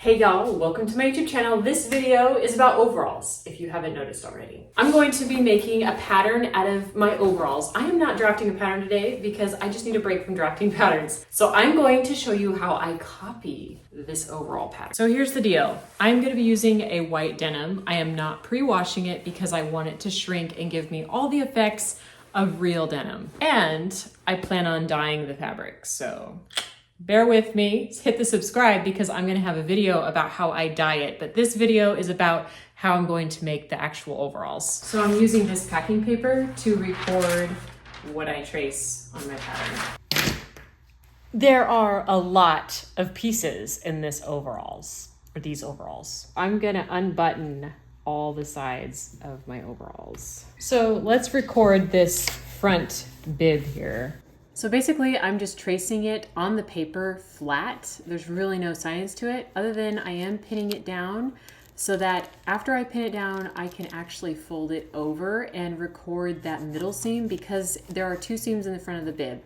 Hey y'all, welcome to my YouTube channel. This video is about overalls, if you haven't noticed already. I'm going to be making a pattern out of my overalls. I am not drafting a pattern today because I just need a break from drafting patterns. So I'm going to show you how I copy this overall pattern. So here's the deal. I'm going to be using a white denim. I am not pre-washing it because I want it to shrink and give me all the effects of real denim. And I plan on dyeing the fabric, so bear with me, hit the subscribe because I'm gonna have a video about how I dye it, but this video is about how I'm going to make the actual overalls. So I'm using this packing paper to record what I trace on my pattern. There are a lot of pieces in these overalls. I'm gonna unbutton all the sides of my overalls. So let's record this front bib here. So basically, I'm just tracing it on the paper flat. There's really no science to it, other than I am pinning it down so that after I pin it down, I can actually fold it over and record that middle seam because there are two seams in the front of the bib.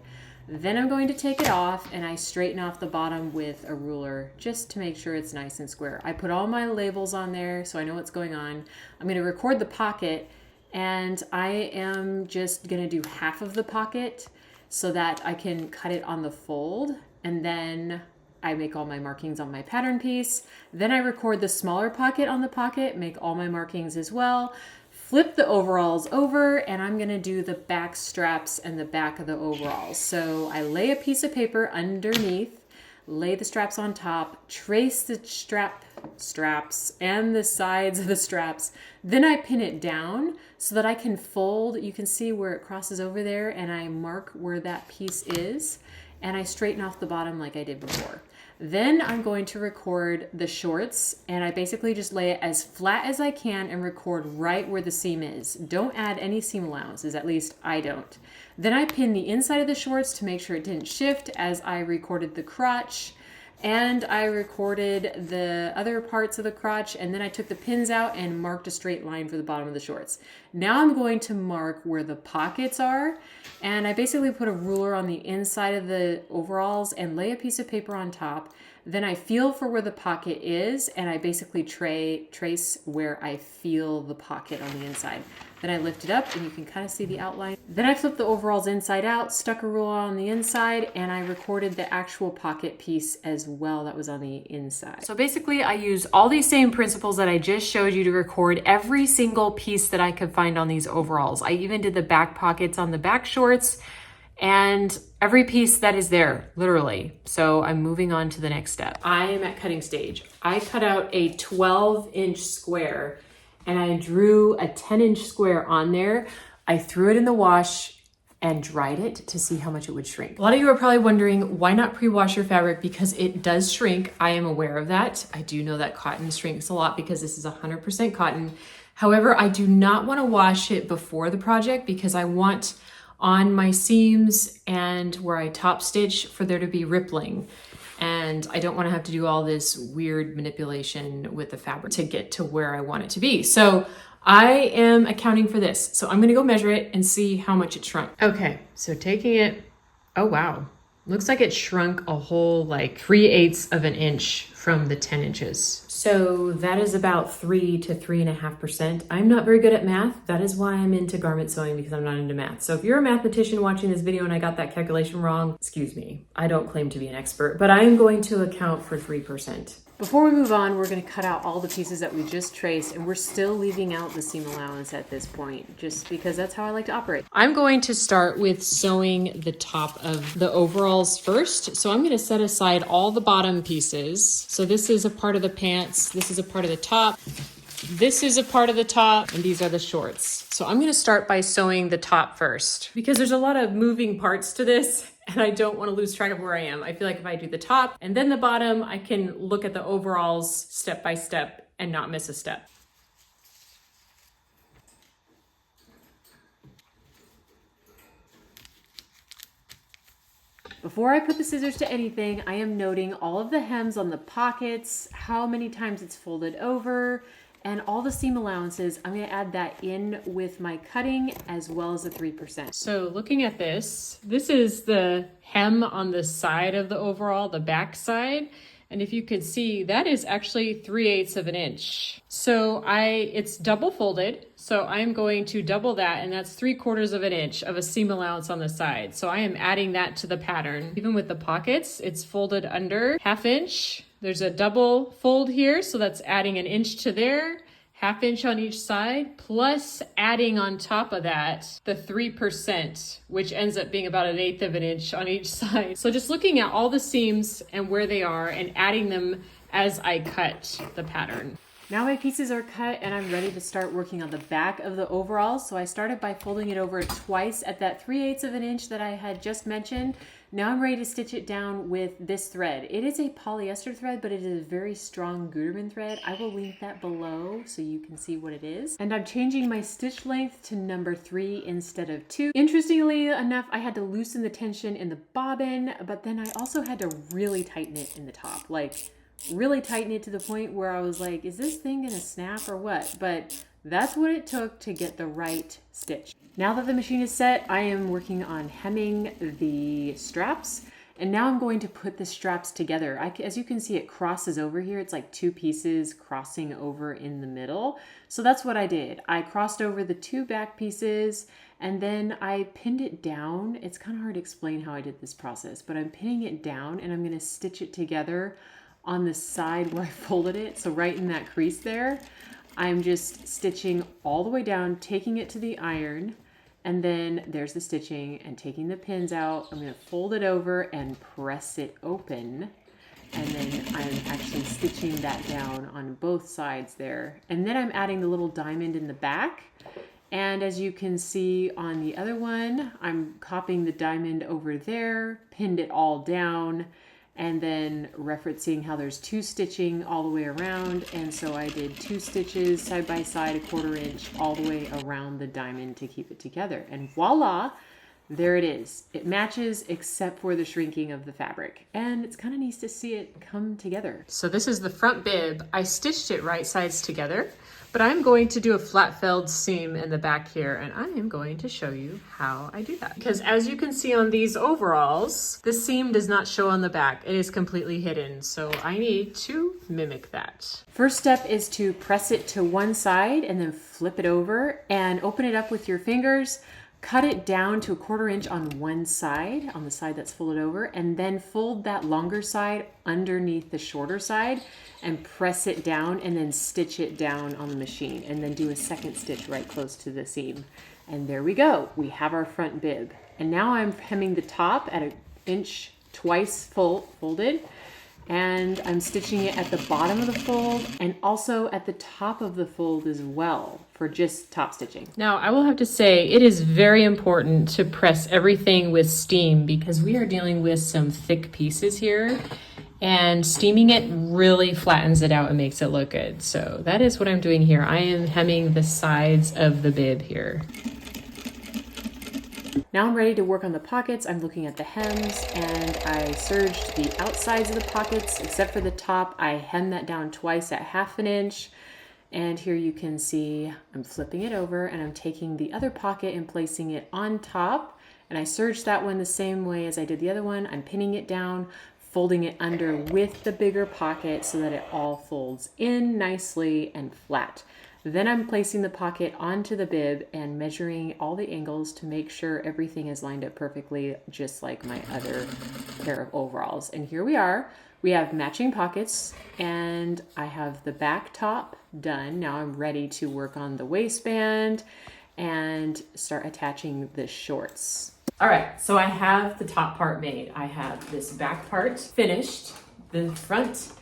Then I'm going to take it off and I straighten off the bottom with a ruler just to make sure it's nice and square. I put all my labels on there so I know what's going on. I'm going to record the pocket and I am just going to do half of the pocket so that I can cut it on the fold, and then I make all my markings on my pattern piece. Then I record the smaller pocket on the pocket, make all my markings as well, flip the overalls over, and I'm gonna do the back straps and the back of the overalls. So I lay a piece of paper underneath, lay the straps on top, trace the straps and the sides of the straps. Then I pin it down so that I can fold. You can see where it crosses over there, and I mark where that piece is, and I straighten off the bottom like I did before. Then I'm going to record the shorts, and I basically just lay it as flat as I can and record right where the seam is. Don't add any seam allowances, at least I don't. Then I pin the inside of the shorts to make sure it didn't shift as I recorded the crotch, and I recorded the other parts of the crotch, and then I took the pins out and marked a straight line for the bottom of the shorts. Now I'm going to mark where the pockets are, and I basically put a ruler on the inside of the overalls and lay a piece of paper on top. Then I feel for where the pocket is, and I basically trace where I feel the pocket on the inside. Then I lift it up and you can kind of see the outline. Then I flipped the overalls inside out, stuck a ruler on the inside, and I recorded the actual pocket piece as well that was on the inside. So basically I used all these same principles that I just showed you to record every single piece that I could find on these overalls. I even did the back pockets on the back shorts and every piece that is there, literally. So I'm moving on to the next step. I am at cutting stage. I cut out a 12-inch square and I drew a 10-inch square on there. I threw it in the wash and dried it to see how much it would shrink. A lot of you are probably wondering, why not pre-wash your fabric? Because it does shrink. I am aware of that. I do know that cotton shrinks a lot because this is 100% cotton. However, I do not want to wash it before the project because I want on my seams and where I top stitch for there to be rippling. And I don't want to have to do all this weird manipulation with the fabric to get to where I want it to be. So I am accounting for this. So I'm going to go measure it and see how much it shrunk. Okay, so taking it, oh wow. Looks like it shrunk a whole like 3/8 of an inch from the 10 inches. So that is about 3 to 3.5%. I'm not very good at math. That is why I'm into garment sewing, because I'm not into math. So if you're a mathematician watching this video and I got that calculation wrong, excuse me. I don't claim to be an expert, but I'm going to account for 3%. Before we move on, we're going to cut out all the pieces that we just traced, and we're still leaving out the seam allowance at this point, just because that's how I like to operate. I'm going to start with sewing the top of the overalls first. So I'm going to set aside all the bottom pieces. So this is a part of the pants, this is a part of the top, this is a part of the top, and these are the shorts. So I'm going to start by sewing the top first because there's a lot of moving parts to this and I don't want to lose track of where I am. I feel like if I do the top and then the bottom, I can look at the overalls step by step and not miss a step. Before I put the scissors to anything, I am noting all of the hems on the pockets, how many times it's folded over, and all the seam allowances. I'm going to add that in with my cutting as well as the 3%. So looking at this is the hem on the side of the overall, the back side, And if you could see, that is actually 3/8 of an inch. So it's double folded. So I'm going to double that, and that's 3/4 of an inch of a seam allowance on the side. So I am adding that to the pattern. Even with the pockets, it's folded under 1/2 inch. There's a double fold here, so that's adding 1 inch to there. 1/2 inch on each side, plus adding on top of that the 3%, which ends up being about 1/8 of an inch on each side. So just looking at all the seams and where they are and adding them as I cut the pattern. Now my pieces are cut and I'm ready to start working on the back of the overalls. So I started by folding it over twice at that 3/8 of an inch that I had just mentioned. Now I'm ready to stitch it down with this thread. It is a polyester thread, but it is a very strong Gutermann thread. I will link that below so you can see what it is. And I'm changing my stitch length to number 3 instead of 2. Interestingly enough, I had to loosen the tension in the bobbin, but then I also had to really tighten it in the top. Like, really tighten it to the point where I was like, is this thing gonna snap or what? But that's what it took to get the right stitch. Now that the machine is set, I am working on hemming the straps. And now I'm going to put the straps together. As you can see, it crosses over here. It's like 2 pieces crossing over in the middle. So that's what I did. I crossed over the 2 back pieces and then I pinned it down. It's kind of hard to explain how I did this process, but I'm pinning it down and I'm gonna stitch it together on the side where I folded it. So right in that crease there, I'm just stitching all the way down, taking it to the iron, and then there's the stitching and taking the pins out. I'm gonna fold it over and press it open. And then I'm actually stitching that down on both sides there. And then I'm adding the little diamond in the back. And as you can see on the other one, I'm copying the diamond over there, pinned it all down, and then referencing how there's 2 stitching all the way around. And so I did 2 stitches side by side, 1/4 inch all the way around the diamond to keep it together. And voila, there it is. It matches except for the shrinking of the fabric. And it's kind of nice to see it come together. So this is the front bib. I stitched it right sides together, but I'm going to do a flat felled seam in the back here, and I am going to show you how I do that. Because as you can see on these overalls, the seam does not show on the back. It is completely hidden, so I need to mimic that. First step is to press it to one side and then flip it over and open it up with your fingers. Cut it down to 1/4 inch on one side, on the side that's folded over, and then fold that longer side underneath the shorter side and press it down and then stitch it down on the machine and then do a second stitch right close to the seam. And there we go. We have our front bib. And now I'm hemming the top at 1 inch twice folded. And I'm stitching it at the bottom of the fold and also at the top of the fold as well for just top stitching. Now I will have to say it is very important to press everything with steam because we are dealing with some thick pieces here, and steaming it really flattens it out and makes it look good. So that is what I'm doing here. I am hemming the sides of the bib here. Now I'm ready to work on the pockets. I'm looking at the hems and I serged the outsides of the pockets except for the top. I hemmed that down twice at 1/2 inch. And here you can see I'm flipping it over and I'm taking the other pocket and placing it on top. And I serged that one the same way as I did the other one. I'm pinning it down, folding it under with the bigger pocket so that it all folds in nicely and flat. Then I'm placing the pocket onto the bib and measuring all the angles to make sure everything is lined up perfectly, just like my other pair of overalls. And here we are. We have matching pockets and I have the back top done. Now I'm ready to work on the waistband and start attaching the shorts. All right, so I have the top part made. I have this back part finished. The front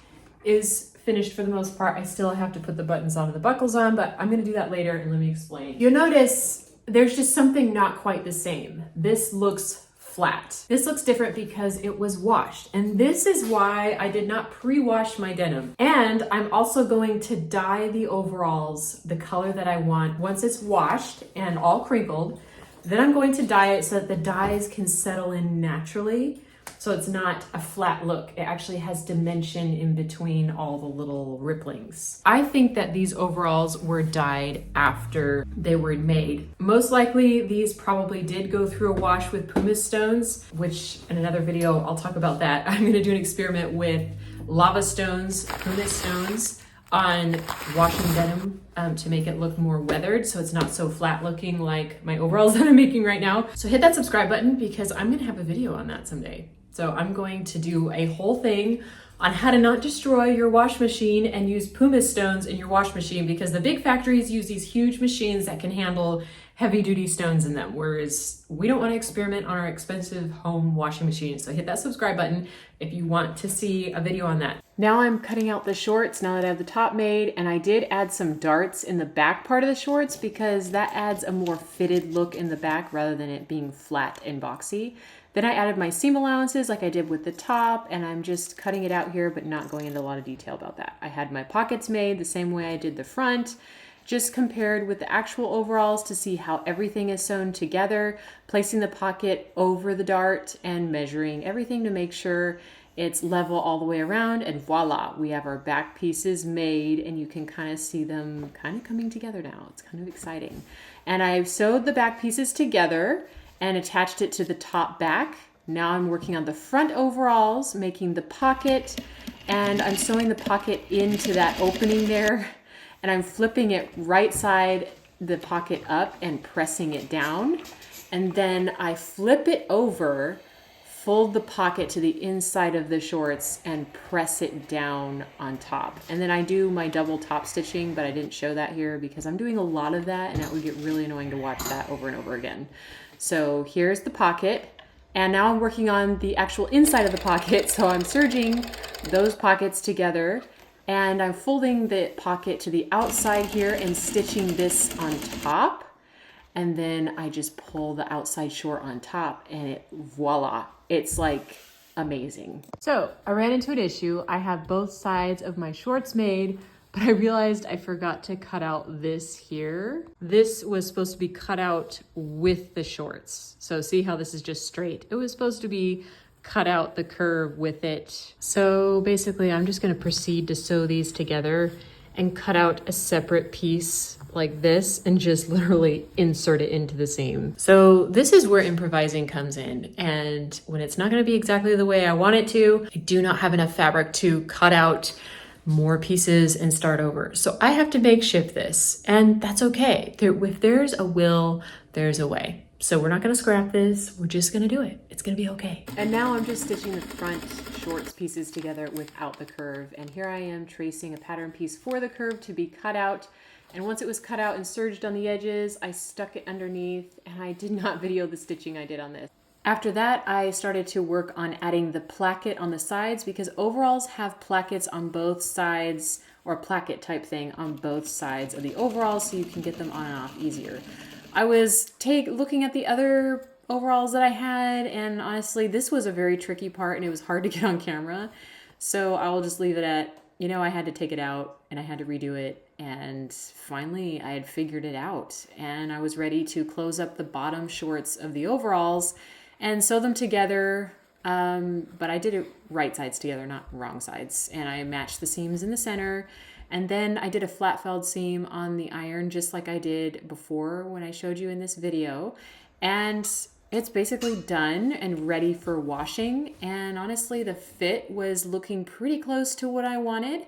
is finished for the most part. I still have to put the buttons on and the buckles on, but I'm gonna do that later and let me explain. You'll notice there's just something not quite the same. This looks flat. This looks different because it was washed. And this is why I did not pre-wash my denim. And I'm also going to dye the overalls the color that I want. Once it's washed and all crinkled, then I'm going to dye it so that the dyes can settle in naturally. So it's not a flat look. It actually has dimension in between all the little ripplings. I think that these overalls were dyed after they were made. Most likely these probably did go through a wash with pumice stones, which in another video, I'll talk about that. I'm gonna do an experiment with lava stones, pumice stones on washing denim to make it look more weathered so it's not so flat looking like my overalls that I'm making right now. So hit that subscribe button because I'm gonna have a video on that someday. So I'm going to do a whole thing on how to not destroy your wash machine and use pumice stones in your wash machine, because the big factories use these huge machines that can handle heavy duty stones in them, whereas we don't want to experiment on our expensive home washing machine. So hit that subscribe button if you want to see a video on that. Now I'm cutting out the shorts now that I have the top made, and I did add some darts in the back part of the shorts because that adds a more fitted look in the back rather than it being flat and boxy. Then I added my seam allowances like I did with the top, and I'm just cutting it out here but not going into a lot of detail about that. I had my pockets made the same way I did the front, just compared with the actual overalls to see how everything is sewn together, placing the pocket over the dart and measuring everything to make sure it's level all the way around, and voila, we have our back pieces made, and you can kind of see them kind of coming together now. It's kind of exciting. And I've sewed the back pieces together and attached it to the top back. Now I'm working on the front overalls, making the pocket, and I'm sewing the pocket into that opening there, and I'm flipping it right side, the pocket up, and pressing it down. And then I flip it over, fold the pocket to the inside of the shorts, and press it down on top. And then I do my double top stitching, but I didn't show that here because I'm doing a lot of that and that would get really annoying to watch that over and over again. So here's the pocket, and now I'm working on the actual inside of the pocket. So I'm serging those pockets together, and I'm folding the pocket to the outside here and stitching this on top. And then I just pull the outside short on top, and voila, it's like amazing. So I ran into an issue. I have both sides of my shorts made, but I realized I forgot to cut out this here. This was supposed to be cut out with the shorts. So see how this is just straight? It was supposed to be cut out the curve with it. So basically I'm just gonna proceed to sew these together and cut out a separate piece like this and just literally insert it into the seam. So this is where improvising comes in. And when it's not gonna be exactly the way I want it to, I do not have enough fabric to cut out more pieces and start over. So I have to makeshift this, and that's okay. If there's a will, there's a way. So we're not gonna scrap this, we're just gonna do it. It's gonna be okay. And now I'm just stitching the front shorts pieces together without the curve. And here I am tracing a pattern piece for the curve to be cut out. And once it was cut out and serged on the edges, I stuck it underneath, and I did not video the stitching I did on this. After that, I started to work on adding the placket on the sides because overalls have plackets on both sides, or placket type thing on both sides of the overalls, so you can get them on and off easier. I was looking at the other overalls that I had, and honestly, this was a very tricky part and it was hard to get on camera. So I will just leave it at, I had to take it out and I had to redo it. And finally I had figured it out, and I was ready to close up the bottom shorts of the overalls and sew them together, but I did it right sides together, not wrong sides. And I matched the seams in the center, and then I did a flat felled seam on the iron just like I did before when I showed you in this video. And it's basically done and ready for washing. And honestly, the fit was looking pretty close to what I wanted.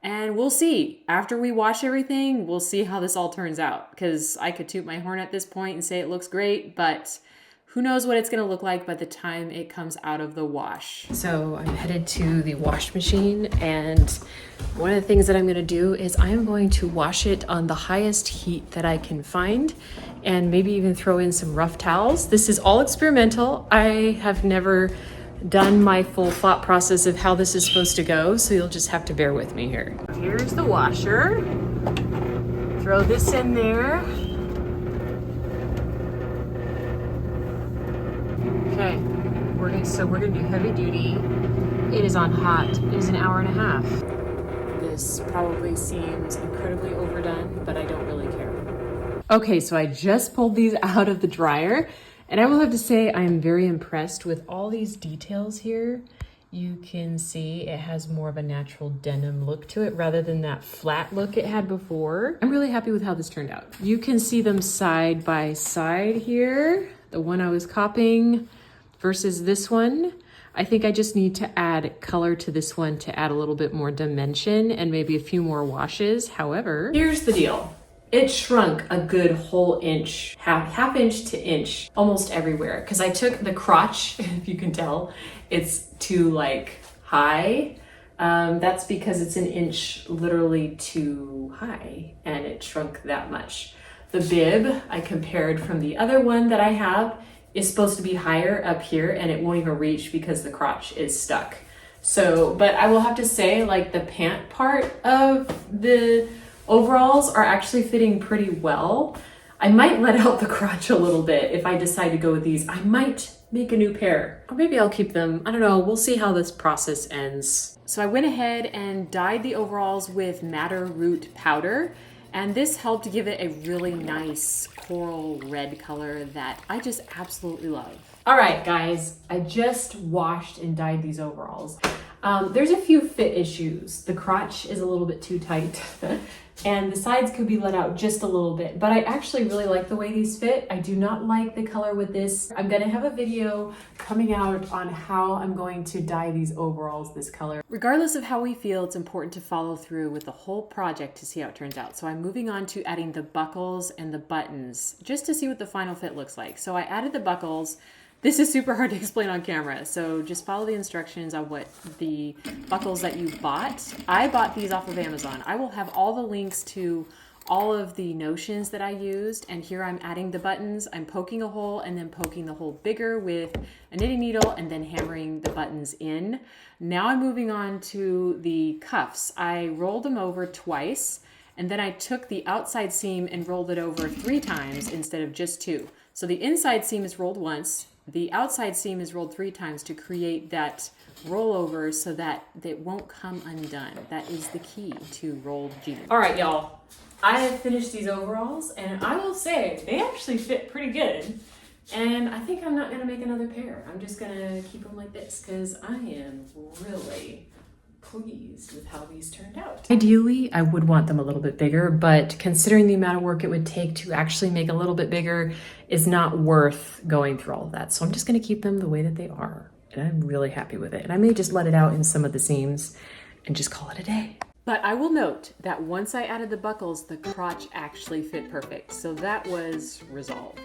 And we'll see. After we wash everything, we'll see how this all turns out, because I could toot my horn at this point and say it looks great, but who knows what it's gonna look like by the time it comes out of the wash. So I'm headed to the wash machine, and one of the things that I'm gonna do is I'm going to wash it on the highest heat that I can find, and maybe even throw in some rough towels. This is all experimental. I have never done my full thought process of how this is supposed to go, so you'll just have to bear with me here. Here's the washer. Throw this in there. Okay, we're gonna do heavy duty. It is on hot. It is an hour and a half. This probably seems incredibly overdone, but I don't really care. Okay, so I just pulled these out of the dryer, and I will have to say I'm very impressed with all these details here. You can see it has more of a natural denim look to it rather than that flat look it had before. I'm really happy with how this turned out. You can see them side by side here. The one I was copying versus this one. I think I just need to add color to this one to add a little bit more dimension and maybe a few more washes. However, here's the deal. It shrunk a good whole inch, half inch to inch, almost everywhere. Because I took the crotch, if you can tell, it's too like high. That's because it's an inch literally too high and it shrunk that much. The bib I compared from the other one that I have is supposed to be higher up here and it won't even reach because the crotch is stuck. So, but I will have to say like the pant part of the overalls are actually fitting pretty well. I might let out the crotch a little bit if I decide to go with these. I might make a new pair, or maybe I'll keep them. I don't know, we'll see how this process ends. So I went ahead and dyed the overalls with madder root powder, and this helped give it a really nice coral red color that I just absolutely love. All right, guys, I just washed and dyed these overalls. There's a few fit issues. The crotch is a little bit too tight and the sides could be let out just a little bit, but I actually really like the way these fit. I do not like the color with this. I'm gonna have a video coming out on how I'm going to dye these overalls this color. Regardless of how we feel, it's important to follow through with the whole project to see how it turns out. So I'm moving on to adding the buckles and the buttons just to see what the final fit looks like. So I added the buckles. This is super hard to explain on camera, so just follow the instructions on what the buckles that you bought. I bought these off of Amazon. I will have all the links to all of the notions that I used, and here I'm adding the buttons. I'm poking a hole and then poking the hole bigger with a knitting needle and then hammering the buttons in. Now I'm moving on to the cuffs. I rolled them over twice, and then I took the outside seam and rolled it over 3 times instead of just 2. So the inside seam is rolled once, the outside seam is rolled 3 times to create that rollover so that it won't come undone. That is the key to rolled jeans. All right, y'all. I have finished these overalls and I will say they actually fit pretty good. And I think I'm not gonna make another pair. I'm just gonna keep them like this because I am really pleased with how these turned out. Ideally, I would want them a little bit bigger, but considering the amount of work it would take to actually make a little bit bigger is not worth going through all of that. So I'm just gonna keep them the way that they are. And I'm really happy with it. And I may just let it out in some of the seams and just call it a day. But I will note that once I added the buckles, the crotch actually fit perfect. So that was resolved.